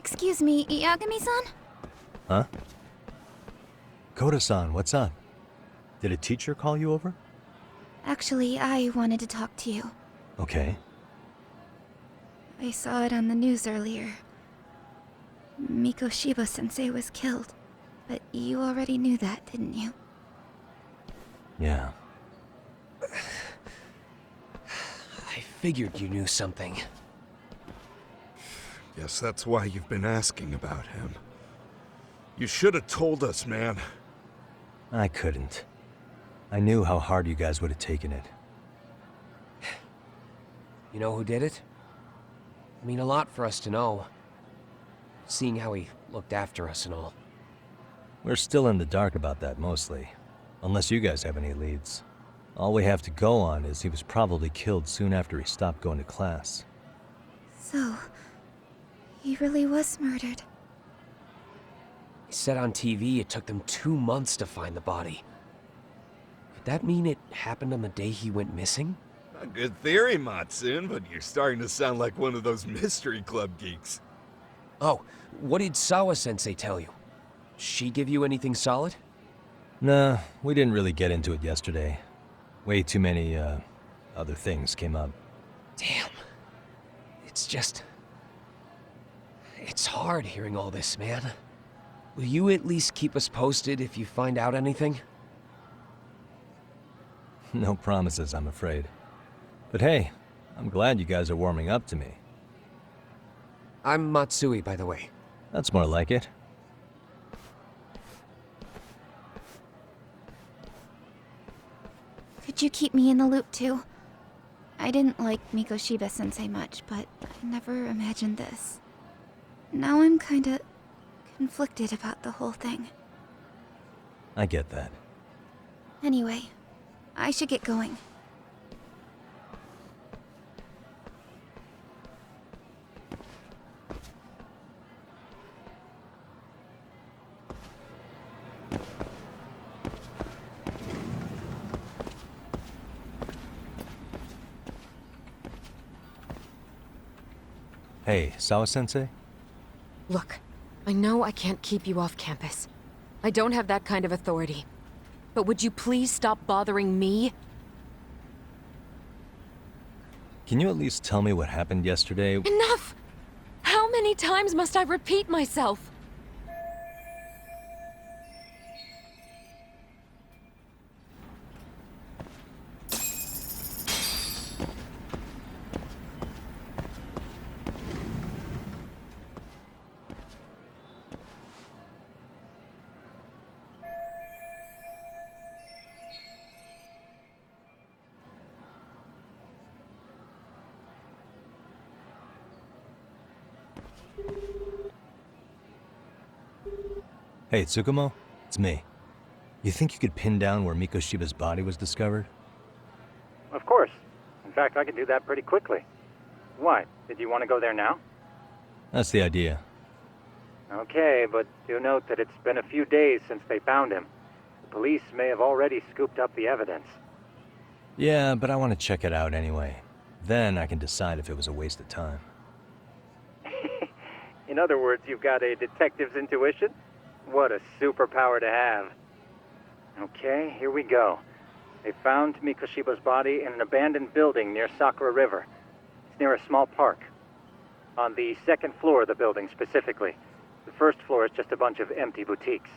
Excuse me, Yagami-san? Huh? Koda-san, what's up? Did a teacher call you over? Actually, I wanted to talk to you. Okay. I saw it on the news earlier. Mikoshiba-sensei was killed. But you already knew that, didn't you? Yeah. I figured you knew something. Guess that's why you've been asking about him. You should have told us, man. I couldn't. I knew how hard you guys would have taken it. You know who did it? I mean, a lot for us to know. Seeing how he looked after us and all. We're still in the dark about that, mostly. Unless you guys have any leads. All we have to go on is he was probably killed soon after he stopped going to class. So, he really was murdered. He said on TV it took them 2 months to find the body. Could that mean it happened on the day he went missing? A good theory, Matsun, but you're starting to sound like one of those mystery club geeks. Oh, what did Sawa-sensei tell you? She give you anything solid? Nah, we didn't really get into it yesterday. Way too many, other things came up. Damn. It's just... It's hard hearing all this, man. Will you at least keep us posted if you find out anything? No promises, I'm afraid. But hey, I'm glad you guys are warming up to me. I'm Matsui, by the way. That's more like it. Could you keep me in the loop too? I didn't like Mikoshiba-sensei much, but I never imagined this. Now I'm kinda conflicted about the whole thing. I get that. Anyway, I should get going. Hey, Sawa-sensei? Look, I know I can't keep you off campus. I don't have that kind of authority. But would you please stop bothering me? Can you at least tell me what happened yesterday? Enough! How many times must I repeat myself? Hey, Tsukumo? It's me. You think you could pin down where Mikoshiba's body was discovered? Of course. In fact, I can do that pretty quickly. Why? Did you want to go there now? That's the idea. Okay, but do note that it's been a few days since they found him. The police may have already scooped up the evidence. Yeah, but I want to check it out anyway. Then I can decide if it was a waste of time. In other words, you've got a detective's intuition? What a superpower to have. Okay, here we go. They found Mikoshiba's body in an abandoned building near Sakura River. It's near a small park. On the second floor of the building, specifically. The first floor is just a bunch of empty boutiques.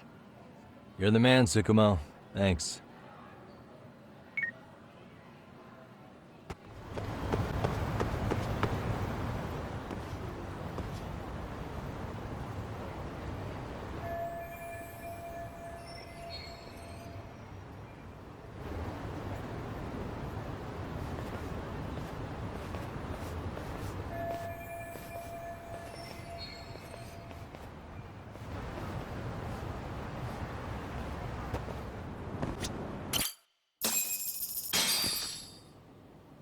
You're the man, Tsukumo. Thanks.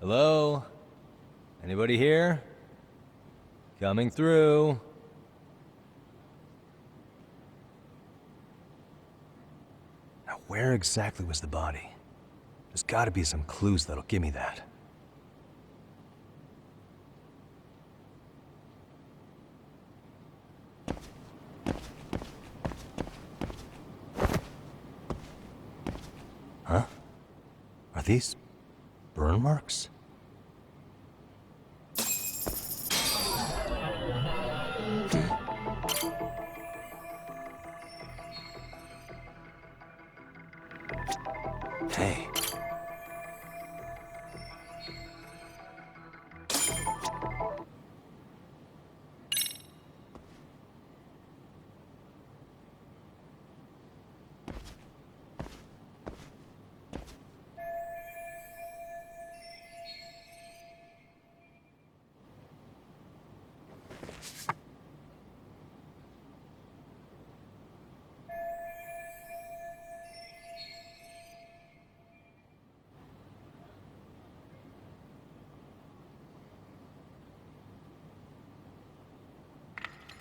Hello? Anybody here? Coming through. Now, where exactly was the body? There's gotta be some clues that'll give me that. these burn marks? Hey.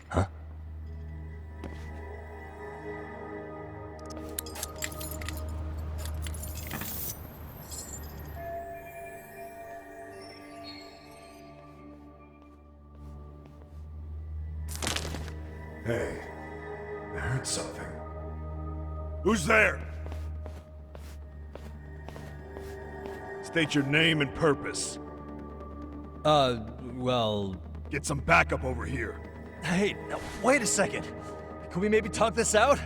Huh? Hey, I heard something. Who's there? State your name and purpose. Well... Get some backup over here. Hey, now, wait a second. Can we maybe talk this out?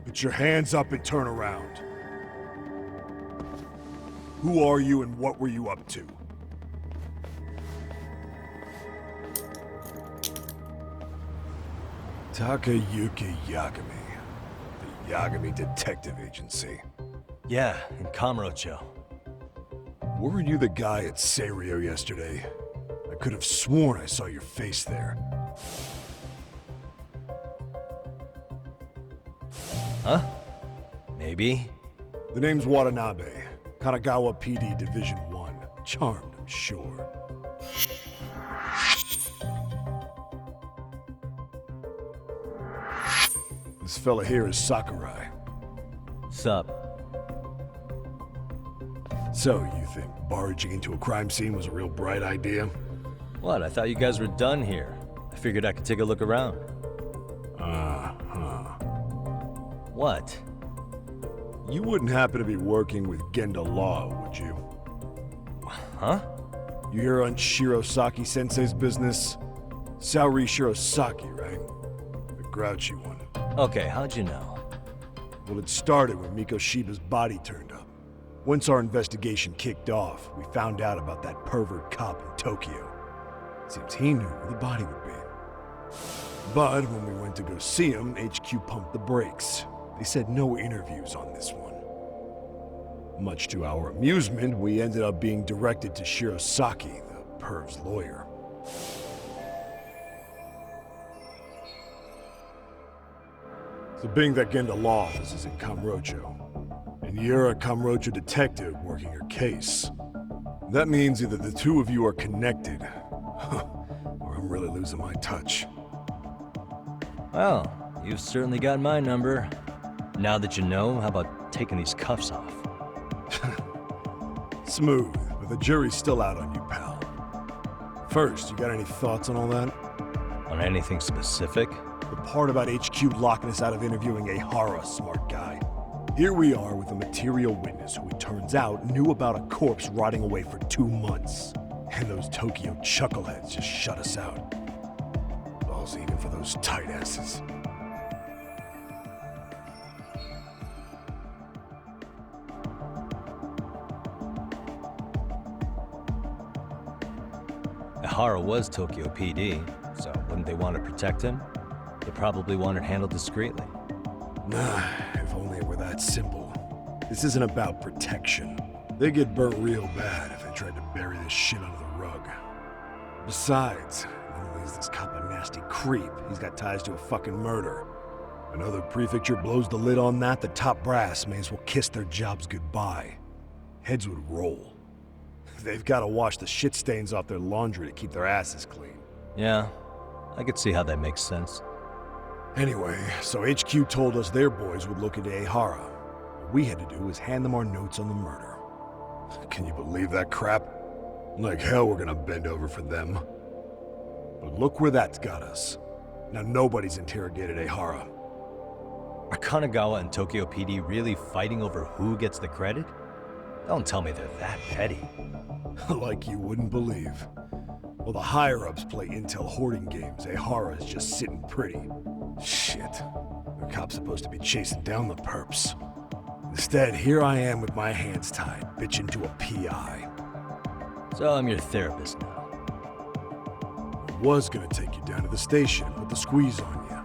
Put your hands up and turn around. Who are you and what were you up to? Takayuki Yagami. The Yagami Detective Agency. Yeah, in Kamurocho. Weren't you the guy at Seirio yesterday? I could have sworn I saw your face there. Huh? Maybe. The name's Watanabe. Kanagawa PD Division 1. Charmed, I'm sure. This fella here is Sakurai. Sup? So, you think barging into a crime scene was a real bright idea? What? I thought you guys were done here. I figured I could take a look around. Uh-huh. What? You wouldn't happen to be working with Genda Law, would you? Huh? You hear on Shirosaki-sensei's business? Saori Shirosaki, right? The grouchy one. Okay, how'd you know? Well, it started when Mikoshiba's body turned up. Once our investigation kicked off, we found out about that pervert cop in Tokyo. Seems he knew where the body would be. But when we went to go see him, HQ pumped the brakes. They said no interviews on this one. Much to our amusement, we ended up being directed to Shirosaki, the perv's lawyer. So being that Genda Law office is in Kamurocho, and you're a Kamurocho detective working your case, that means either the two of you are connected, or I'm really losing my touch. Well, you've certainly got my number. Now that you know, how about taking these cuffs off? Smooth, but the jury's still out on you, pal. First, you got any thoughts on all that? On anything specific? The part about HQ locking us out of interviewing a Hara, smart guy. Here we are with a material witness who it turns out knew about a corpse rotting away for 2 months. And those Tokyo chuckleheads just shut us out. Balls even for those tight asses. Ihara was Tokyo PD, so wouldn't they want to protect him? They probably want it handled discreetly. Nah, if only it were that simple. This isn't about protection. They get burnt real bad if they tried to bury this shit under the rug. Besides, not only is this cop a nasty creep, he's got ties to a fucking murder. Another prefecture blows the lid on that, the top brass may as well kiss their jobs goodbye. Heads would roll. They've got to wash the shit stains off their laundry to keep their asses clean. Yeah, I could see how that makes sense. Anyway, so HQ told us their boys would look into Ehara. What we had to do was hand them our notes on the murder. Can you believe that crap? Like hell we're gonna bend over for them. But look where that's got us. Now nobody's interrogated Ehara. Are Kanagawa and Tokyo PD really fighting over who gets the credit? Don't tell me they're that petty. Like you wouldn't believe. While the higher-ups play intel hoarding games, Ehara is just sitting pretty. Shit. The cop's supposed to be chasing down the perps. Instead, here I am with my hands tied, bitching to a PI. So I'm your therapist now. I was gonna take you down to the station and put the squeeze on you.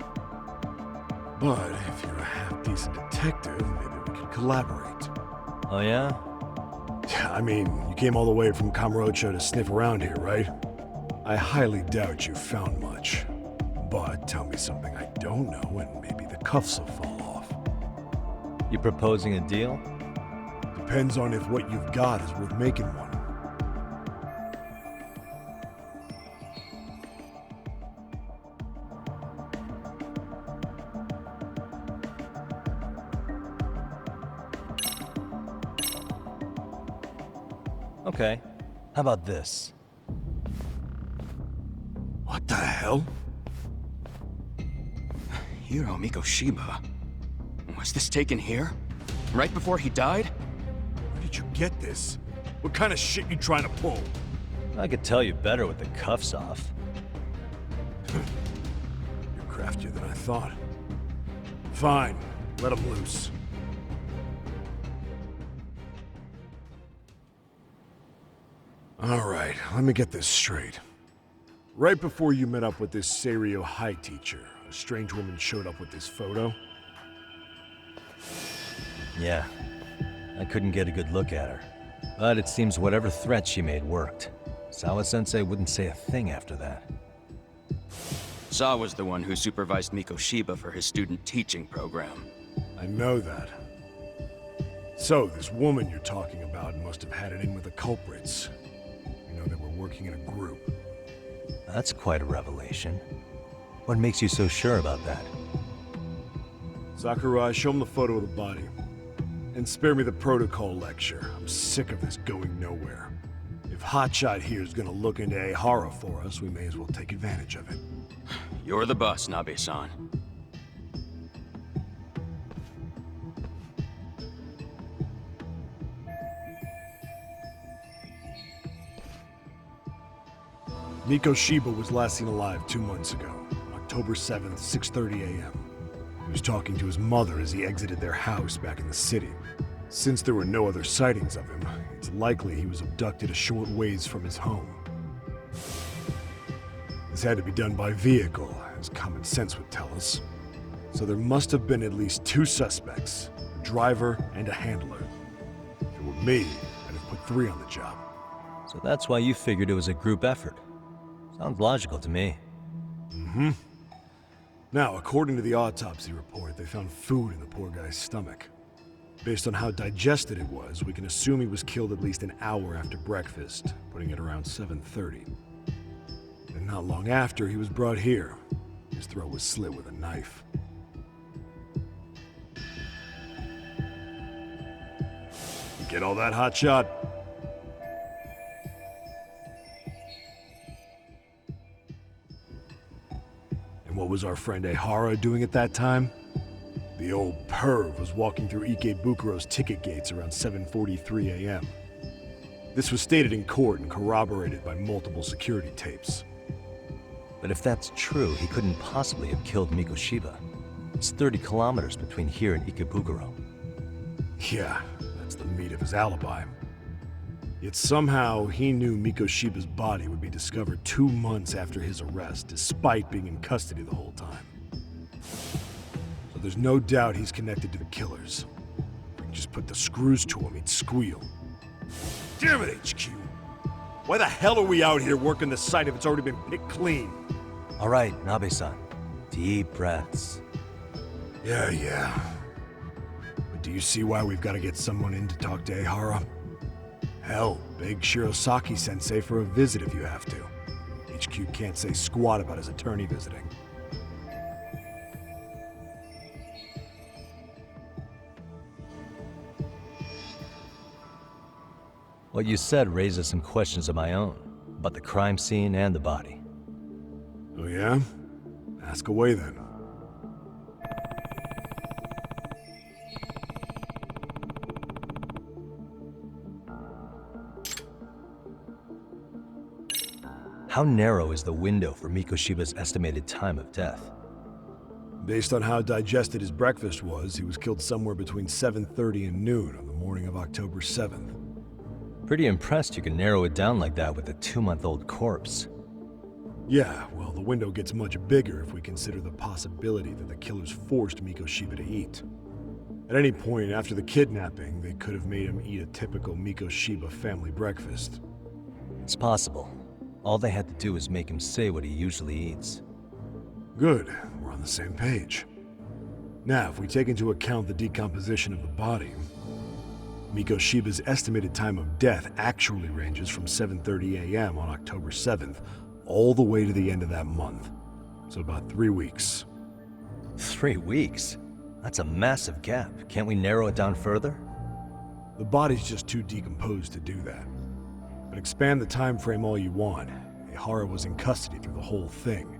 But if you're a half-decent detective, maybe we could collaborate. Oh yeah? I mean, you came all the way from Kamurocho to sniff around here, right? I highly doubt you found much. But tell me something I don't know and maybe the cuffs will fall off. You proposing a deal? Depends on if what you've got is worth making one. Okay. How about this? What the hell? Hiro Mikoshiba. Was this taken here? Right before he died? Where did you get this? What kind of shit you trying to pull? I could tell you better with the cuffs off. You're craftier than I thought. Fine, let him loose. All right, let me get this straight. Right before you met up with this Seiryo High teacher, a strange woman showed up with this photo. Yeah. I couldn't get a good look at her. But it seems whatever threat she made worked. Sawa-sensei wouldn't say a thing after that. Saw was the one who supervised Mikoshiba for his student teaching program. I know that. So, this woman you're talking about must have had it in with the culprits. You know, they were working in a group. That's quite a revelation. What makes you so sure about that? Sakurai, show him the photo of the body. And spare me the protocol lecture. I'm sick of this going nowhere. If Hotshot here is gonna look into Ehara for us, we may as well take advantage of it. You're the boss, Nabe-san. Mikoshiba was last seen alive 2 months ago, October 7th, 6:30 a.m. He was talking to his mother as he exited their house back in the city. Since there were no other sightings of him, it's likely he was abducted a short ways from his home. This had to be done by vehicle, as common sense would tell us. So there must have been at least 2 suspects, a driver and a handler. If it were me, I'd have put 3 on the job. So that's why you figured it was a group effort. Sounds logical to me. Mm-hmm. Now, according to the autopsy report, they found food in the poor guy's stomach. Based on how digested it was, we can assume he was killed at least an hour after breakfast, putting it around 7:30. And not long after, he was brought here. His throat was slit with a knife. You get all that, Hotshot? And what was our friend Ehara doing at that time? The old perv was walking through Ikebukuro's ticket gates around 7:43 a.m. This was stated in court and corroborated by multiple security tapes. But if that's true, he couldn't possibly have killed Mikoshiba. It's 30 kilometers between here and Ikebukuro. Yeah, that's the meat of his alibi. Yet somehow he knew Mikoshiba's body would be discovered 2 months after his arrest, despite being in custody the whole time. So there's no doubt he's connected to the killers. If we can just put the screws to him, he'd squeal. Damn it, HQ! Why the hell are we out here working the site if it's already been picked clean? All right, Nabe-san. Deep breaths. Yeah. But do you see why we've got to get someone in to talk to Ehara? Hell, beg Shirosaki-sensei for a visit if you have to. HQ can't say squat about his attorney visiting. What you said raises some questions of my own, about the crime scene and the body. Oh yeah? Ask away then. How narrow is the window for Mikoshiba's estimated time of death? Based on how digested his breakfast was, he was killed somewhere between 7:30 and noon on the morning of October 7th. Pretty impressed you can narrow it down like that with a 2-month-old corpse. Yeah, well, the window gets much bigger if we consider the possibility that the killers forced Mikoshiba to eat. At any point after the kidnapping, they could have made him eat a typical Mikoshiba family breakfast. It's possible. All they had to do was make him say what he usually eats. Good, we're on the same page. Now, if we take into account the decomposition of the body, Mikoshiba's estimated time of death actually ranges from 7:30 a.m. on October 7th all the way to the end of that month. So about 3 weeks. 3 weeks? That's a massive gap. Can't we narrow it down further? The body's just too decomposed to do that. But expand the time frame all you want. Ihara was in custody through the whole thing,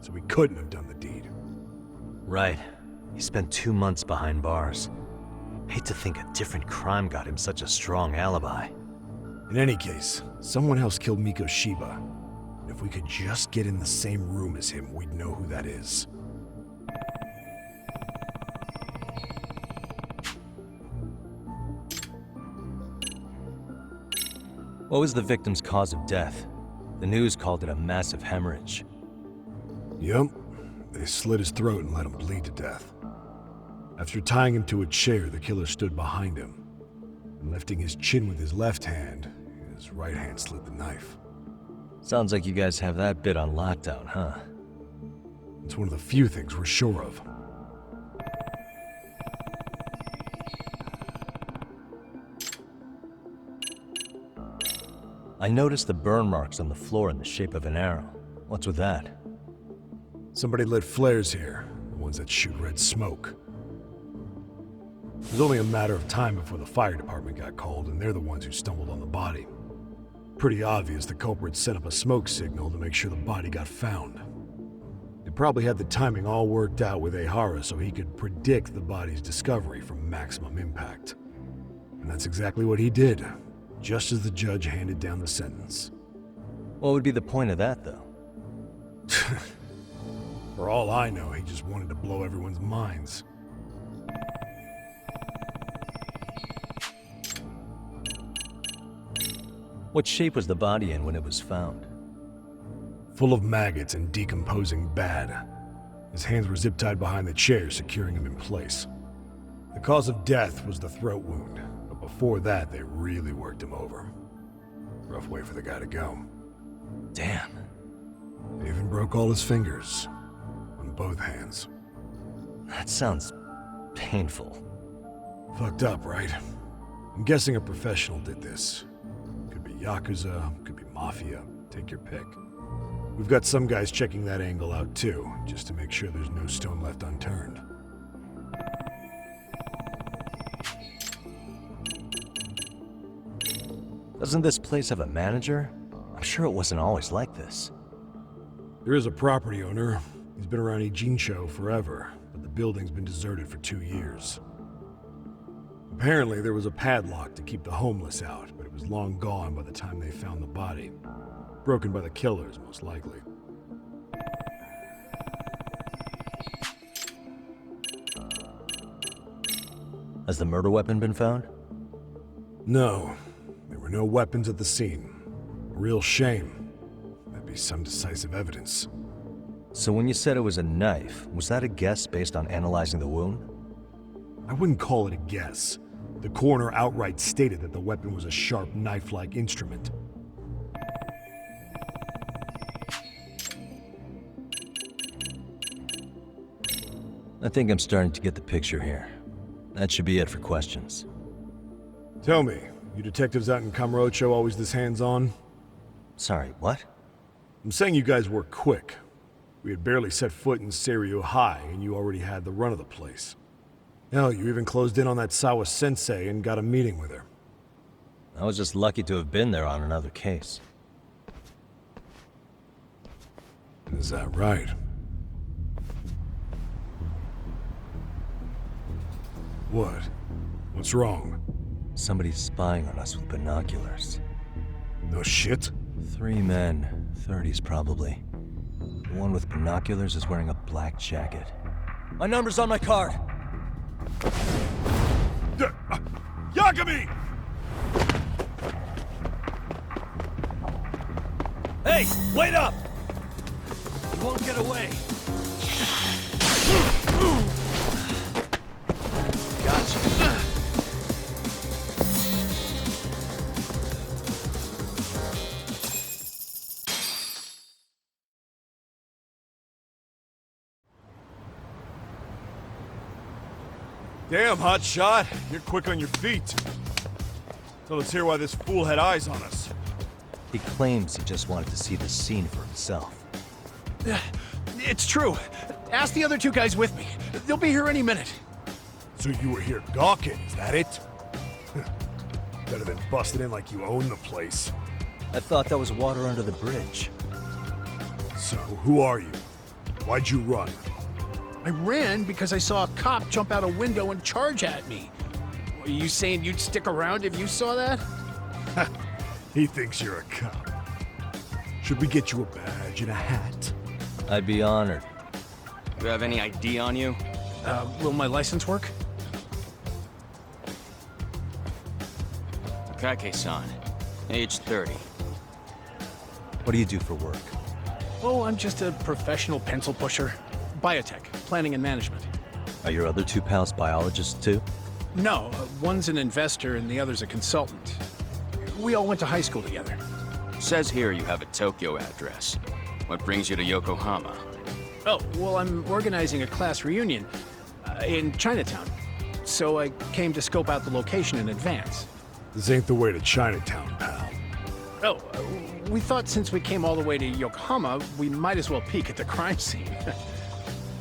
so he couldn't have done the deed. Right. He spent 2 months behind bars. Hate to think a different crime got him such a strong alibi. In any case, someone else killed Mikoshiba. And if we could just get in the same room as him, we'd know who that is. What was the victim's cause of death? The news called it a massive hemorrhage. Yup. They slit his throat and let him bleed to death. After tying him to a chair, the killer stood behind him. And lifting his chin with his left hand, his right hand slid the knife. Sounds like you guys have that bit on lockdown, huh? It's one of the few things we're sure of. I noticed the burn marks on the floor in the shape of an arrow. What's with that? Somebody lit flares here, the ones that shoot red smoke. It was only a matter of time before the fire department got called, and they're the ones who stumbled on the body. Pretty obvious the culprit set up a smoke signal to make sure the body got found. They probably had the timing all worked out with Ihara so he could predict the body's discovery from maximum impact. And that's exactly what he did, just as the judge handed down the sentence. What would be the point of that, though? For all I know, he just wanted to blow everyone's minds. What shape was the body in when it was found? Full of maggots and decomposing bad. His hands were zip-tied behind the chair, securing him in place. The cause of death was the throat wound, but before that, they really worked him over. Rough way for the guy to go. Damn. They even broke all his fingers. On both hands. That sounds painful. Fucked up, right? I'm guessing a professional did this. Could be Yakuza, could be Mafia, take your pick. We've got some guys checking that angle out too, just to make sure there's no stone left unturned. Doesn't this place have a manager? I'm sure it wasn't always like this. There is a property owner. He's been around Ijincho forever, but the building's been deserted for 2 years. Apparently, there was a padlock to keep the homeless out, but it was long gone by the time they found the body. Broken by the killers, most likely. Has the murder weapon been found? No, there were no weapons at the scene. A real shame. That'd be some decisive evidence. So when you said it was a knife, was that a guess based on analyzing the wound? I wouldn't call it a guess. The coroner outright stated that the weapon was a sharp knife-like instrument. I think I'm starting to get the picture here. That should be it for questions. Tell me, you detectives out in Kamurocho always this hands-on? Sorry, what? I'm saying you guys work quick. We had barely set foot in Seiryu High, and you already had the run of the place. Hell, you even closed in on that Sawa sensei and got a meeting with her. I was just lucky to have been there on another case. Is that right? What? What's wrong? Somebody's spying on us with binoculars. No shit? 3 men, 30s, probably. The one with binoculars is wearing a black jacket. My number's on my card! Yagami! Hey, wait up! You won't get away. Gotcha. Damn, hot shot. You're quick on your feet. So let's hear why this fool had eyes on us. He claims he just wanted to see the scene for himself. It's true. Ask the other two guys with me. They'll be here any minute. So you were here gawking, is that it? Better than busting in like you own the place. I thought that was water under the bridge. So, who are you? Why'd you run? I ran because I saw a cop jump out a window and charge at me. Are you saying you'd stick around if you saw that? He thinks you're a cop. Should we get you a badge and a hat? I'd be honored. You have any ID on you? Will my license work? Kake-san, age 30. What do you do for work? Oh, I'm just a professional pencil pusher. Biotech, planning and management. Are your other two pals biologists too? No, one's an investor and the other's a consultant. We all went to high school together. Says here you have a Tokyo address. What brings you to Yokohama? Oh, well, I'm organizing a class reunion in Chinatown. So I came to scope out the location in advance. This ain't the way to Chinatown, pal. Oh, we thought since we came all the way to Yokohama, we might as well peek at the crime scene.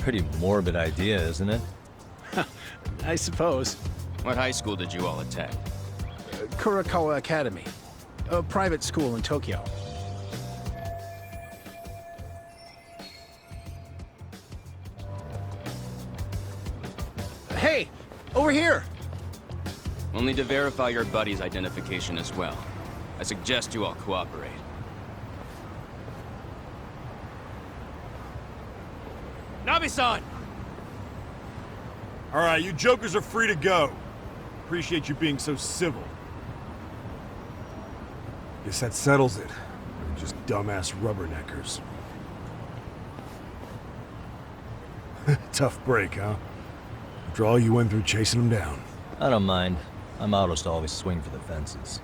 Pretty morbid idea, isn't it? I suppose. What high school did you all attend? Kurakawa Academy, a private school in Tokyo. Hey, over here! We'll need to verify your buddy's identification as well. I suggest you all cooperate. Nabi-san! Alright, you jokers are free to go. Appreciate you being so civil. Guess that settles it. We're just dumbass rubberneckers. Tough break, huh? After all you went through chasing them down. I don't mind. I'm autos to always swing for the fences.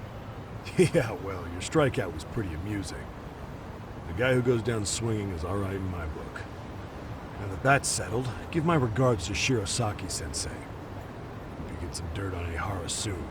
Yeah, well, your strikeout was pretty amusing. The guy who goes down swinging is alright in my book. Now that that's settled, give my regards to Shirosaki-sensei. Hope you get some dirt on Ehara soon.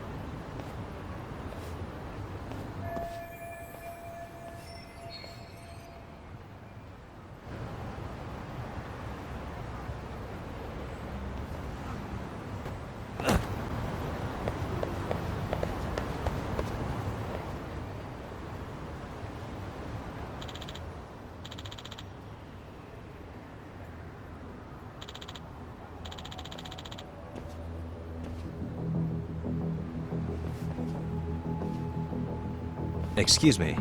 Excuse me.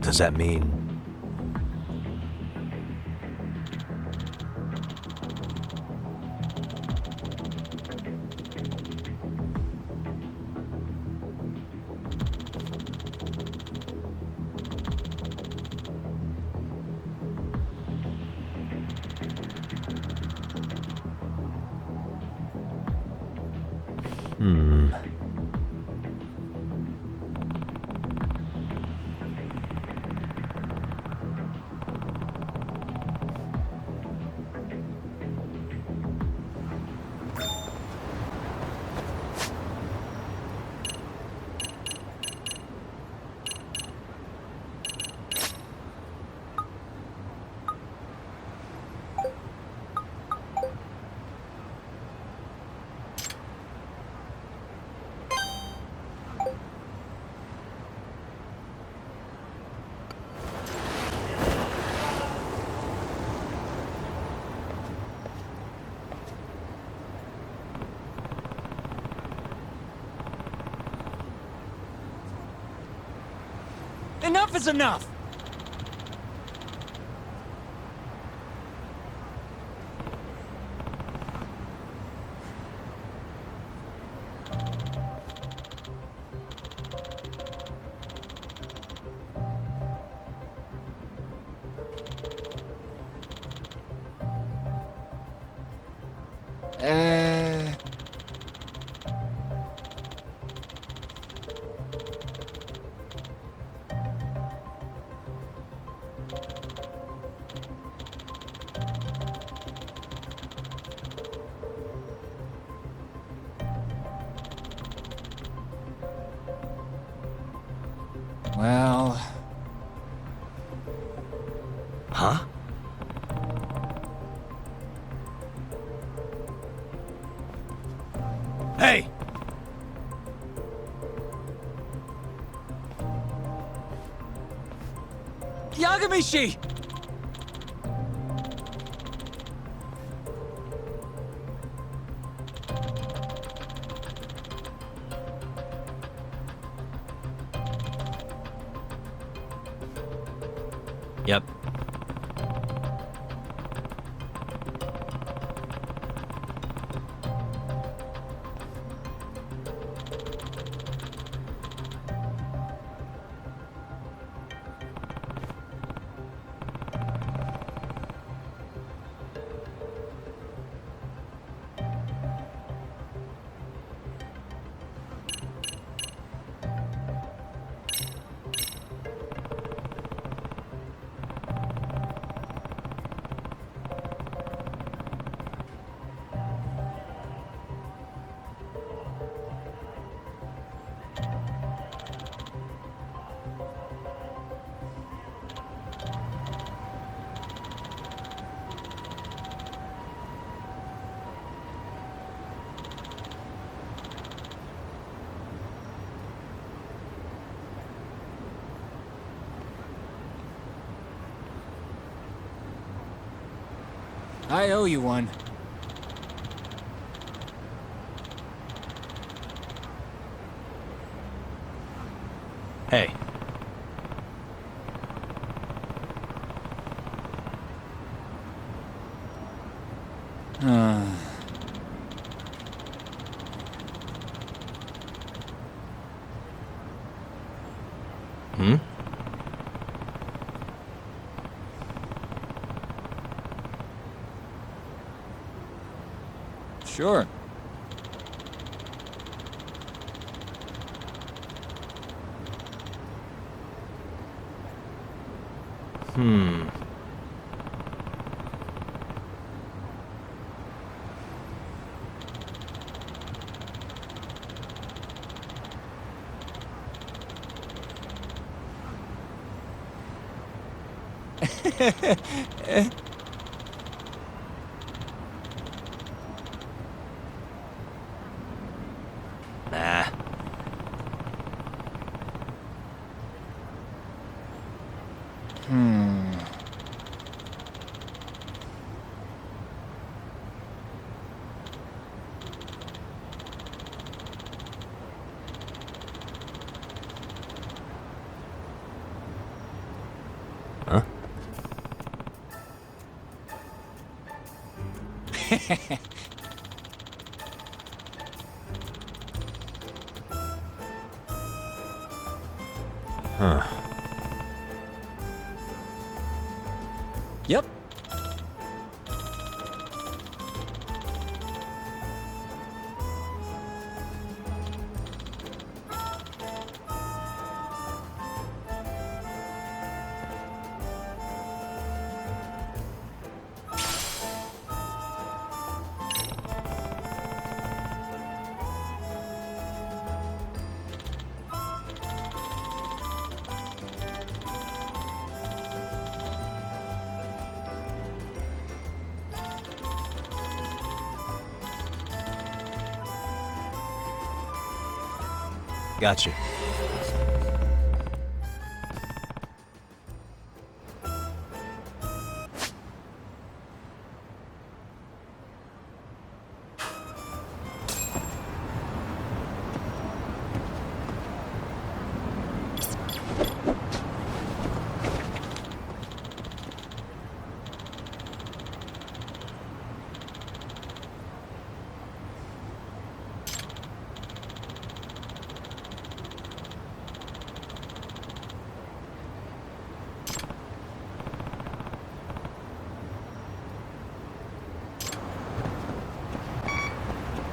Does that mean... Enough is enough! Well... Huh? Hey! Yagamishi! Yep. I owe you one. Hey. Hmm? Sure. Hmm. Nah. Huh? Huh. Yep. Gotcha.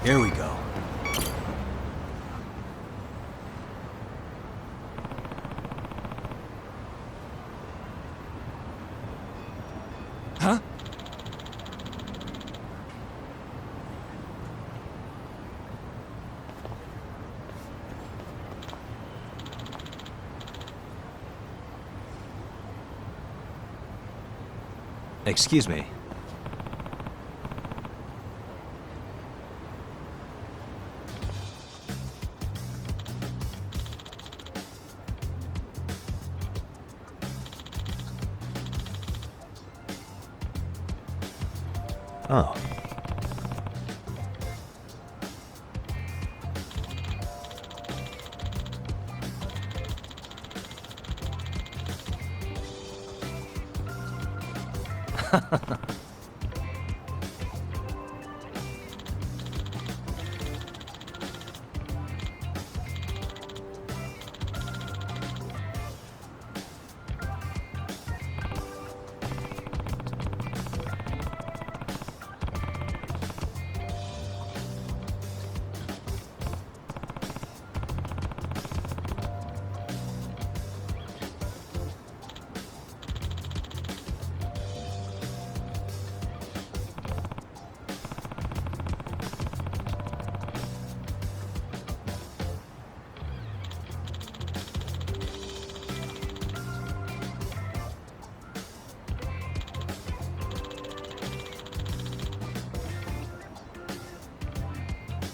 Here we go. Huh? Excuse me. Oh.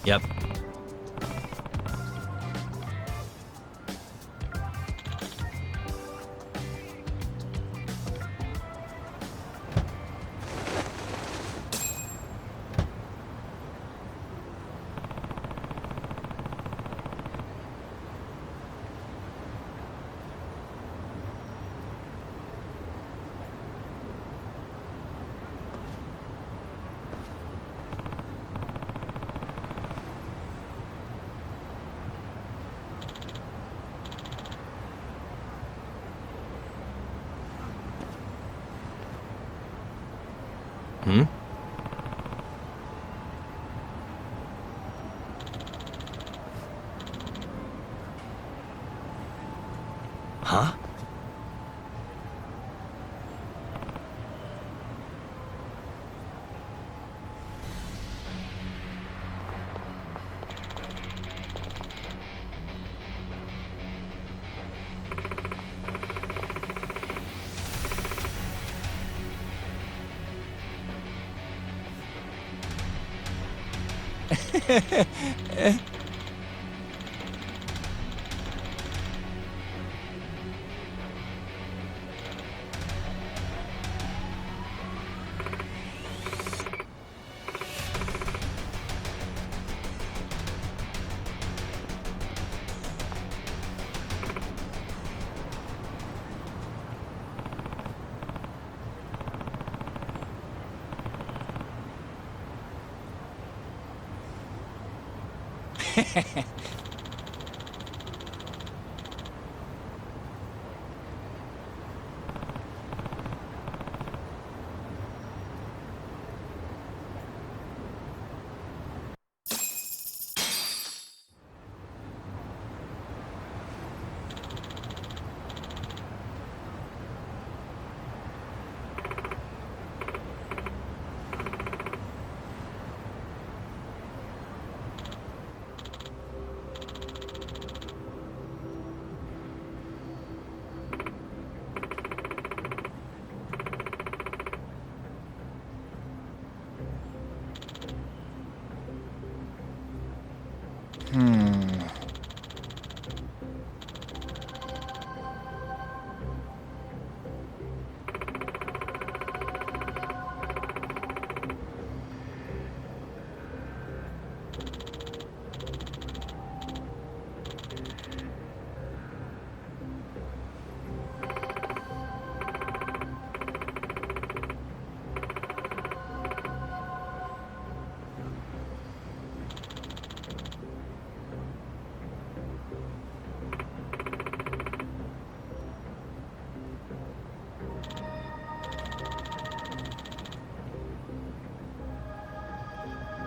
Yep. Hmm? Huh?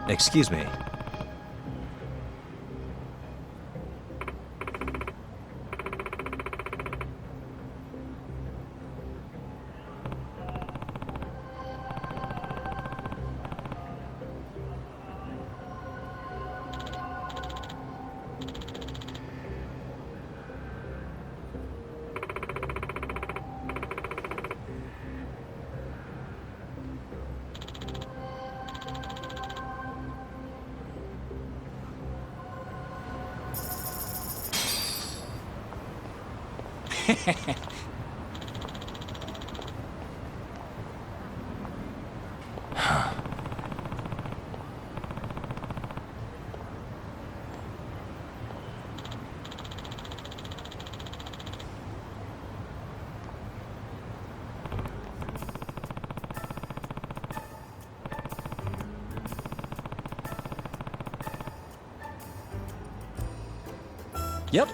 Excuse me. Yep.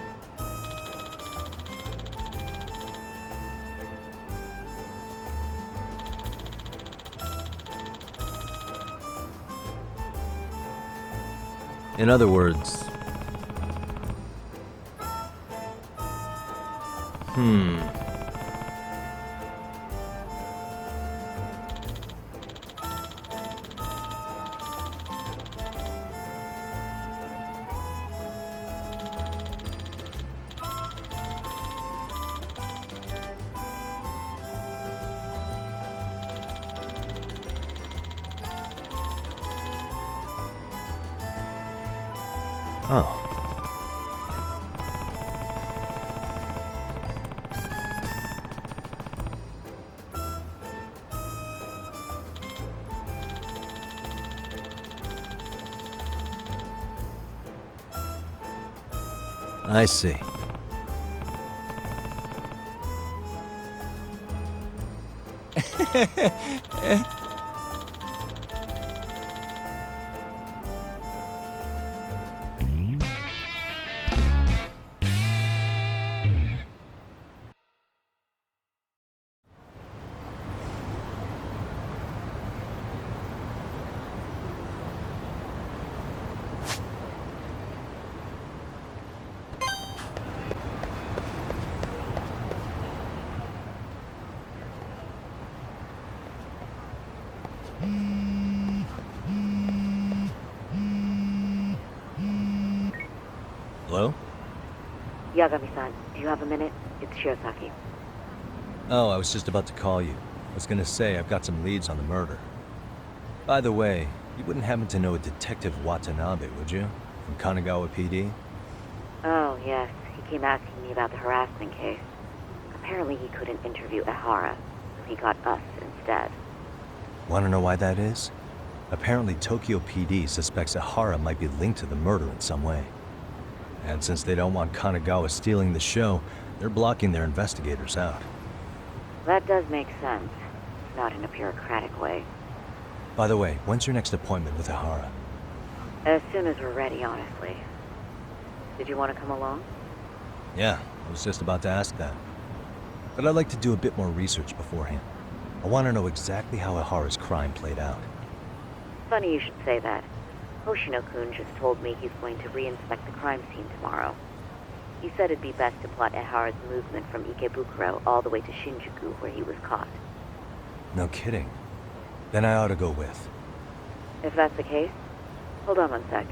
In other words... Oh. I see. Hello? Yagami-san, do you have a minute? It's Shirosaki. Oh, I was just about to call you. I was gonna say I've got some leads on the murder. By the way, you wouldn't happen to know a Detective Watanabe, would you? From Kanagawa PD? Oh, yes. He came asking me about the harassment case. Apparently he couldn't interview Ehara, so he got us instead. Want to know why that is? Apparently Tokyo PD suspects Ehara might be linked to the murder in some way. And since they don't want Kanagawa stealing the show, they're blocking their investigators out. That does make sense. Not in a bureaucratic way. By the way, when's your next appointment with Ehara? As soon as we're ready, honestly. Did you want to come along? Yeah, I was just about to ask that. But I'd like to do a bit more research beforehand. I want to know exactly how Ehara's crime played out. Funny you should say that. Hoshino-kun just told me he's going to re-inspect the crime scene tomorrow. He said it'd be best to plot Ehara's movement from Ikebukuro all the way to Shinjuku, where he was caught. No kidding. Then I ought to go with. If that's the case, hold on one sec.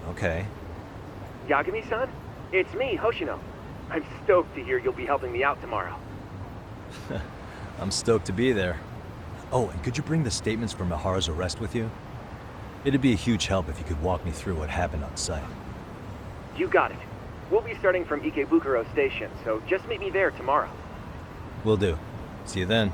Okay. Yagami-san? It's me, Hoshino. I'm stoked to hear you'll be helping me out tomorrow. I'm stoked to be there. Oh, and could you bring the statements from Ehara's arrest with you? It'd be a huge help if you could walk me through what happened on site. You got it. We'll be starting from Ikebukuro Station, so just meet me there tomorrow. Will do. See you then.